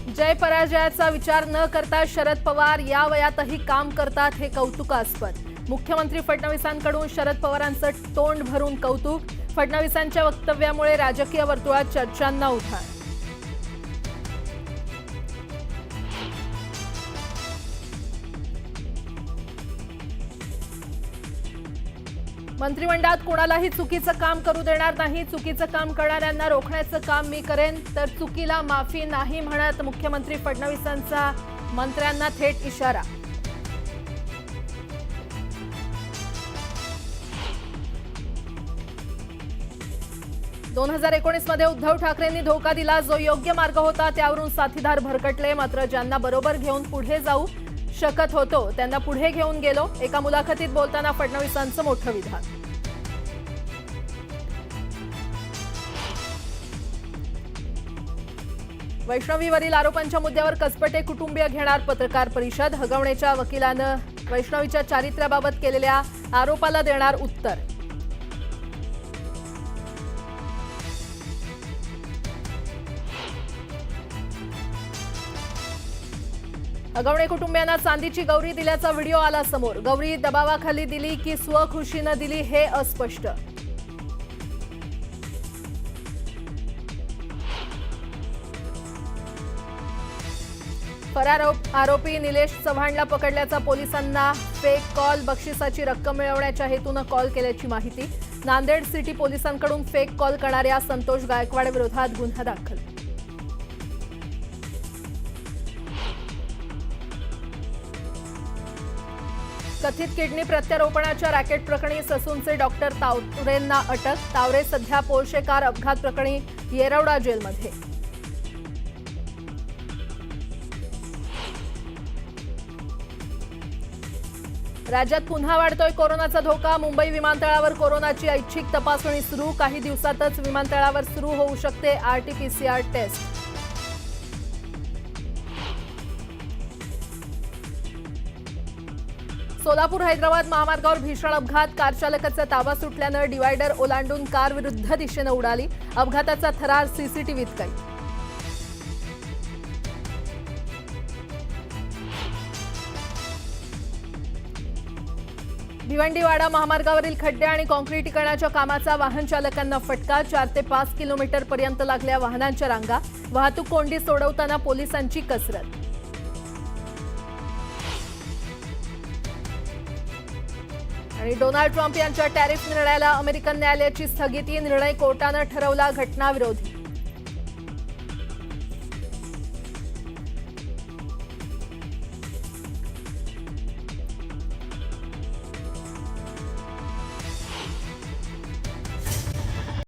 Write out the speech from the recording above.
जय पराजयाचा विचार न करता शरद पवार या वयातही काम करतात हे कौतुकास्पद। मुख्यमंत्री फडणवीसांकडून शरद पवारांचं तोंड भरून कौतुक। फडणवीसांच्या वक्तव्यामुळे राजकीय वर्तुळात चर्चांना उधाण। मंत्रिमंडळात कोणालाही चुकीचं काम करू देणार नाही। चुकीचं काम करणाऱ्यांना रोखण्याचं काम मी करेन, तर चुकीला माफी नाही म्हणत मुख्यमंत्री फडणवीसांचा मंत्र्यांना थेट इशारा। दोन 2019 मध्ये उद्धव ठाकरेंनी धोका दिला। जो योग्य मार्ग होता त्यावरून साथीदार भरकटले। मात्र ज्यांना बरोबर घेऊन पुढे जाऊ शकत होतो त्यांना पुढे घेऊन गेलो। एका मुलाखतीत बोलताना फडणवीसांचं मोठं विधान। वैष्णवीवरील आरोपांच्या मुद्द्यावर कसबटे कुटुंबीय घेणार पत्रकार परिषद। हगवणेच्या वकिलानं वैष्णवीच्या चारित्र्याबाबत केलेल्या आरोपाला देणार उत्तर। हगवणे कुटुंबियांना चांदीची गौरी दिल्याचा व्हिडिओ आला समोर। गौरी दबावाखाली दिली की स्वखुशीनं दिली हे अस्पष्ट। फरार आरोपी निलेश चव्हाणला पकडल्याचा पोलिसांना फेक कॉल। बक्षिसाची रक्कम मिळवण्याच्या हेतून कॉल केल्याची माहिती। नांदेड सिटी पोलिसांकडून फेक कॉल करणाऱ्या संतोष गायकवाड विरोधात गुन्हा दाखल। कथित किडनी प्रत्यारोपणाच्या रॅकेट प्रकरणी ससूनचे डॉक्टर तावरेंना अटक। तावरे सध्या पोर्शे कार अपघात प्रकरणी येरवडा जेलमध्ये। राज्यात पुन्हा वाढतोय कोरोनाचा धोका। मुंबई विमानतळावर कोरोनाची ऐच्छिक तपासणी सुरू। काही दिवसातच विमानतळावर सुरू होऊ शकते आरटीपीसीआर टेस्ट। सोलापूर हैदराबाद महामार्गावर भीषण अपघात। कार चालकाचा ताबा सुटल्यानं डिवायडर ओलांडून कार विरुद्ध दिशेने उडाली। अपघाताचा थरार सीसीटीव्हीत कैद। भिवंडीवाडा महामार्गावरील खड्डे आणि काँक्रिटीकरणाच्या कामाचा वाहन चालकांना फटका। 4 ते 5 किलोमीटर पर्यंत लागल्या वाहनांच्या रांगा। वाहतूक कोंडी सोडवताना पोलिसांची कसरत। आणि डोनाल्ड ट्रम्प यांच्या टॅरिफ निर्णयाला अमेरिकन न्यायालयाची स्थगिती। निर्णय कोर्टानं ठरवला घटनाविरोधी।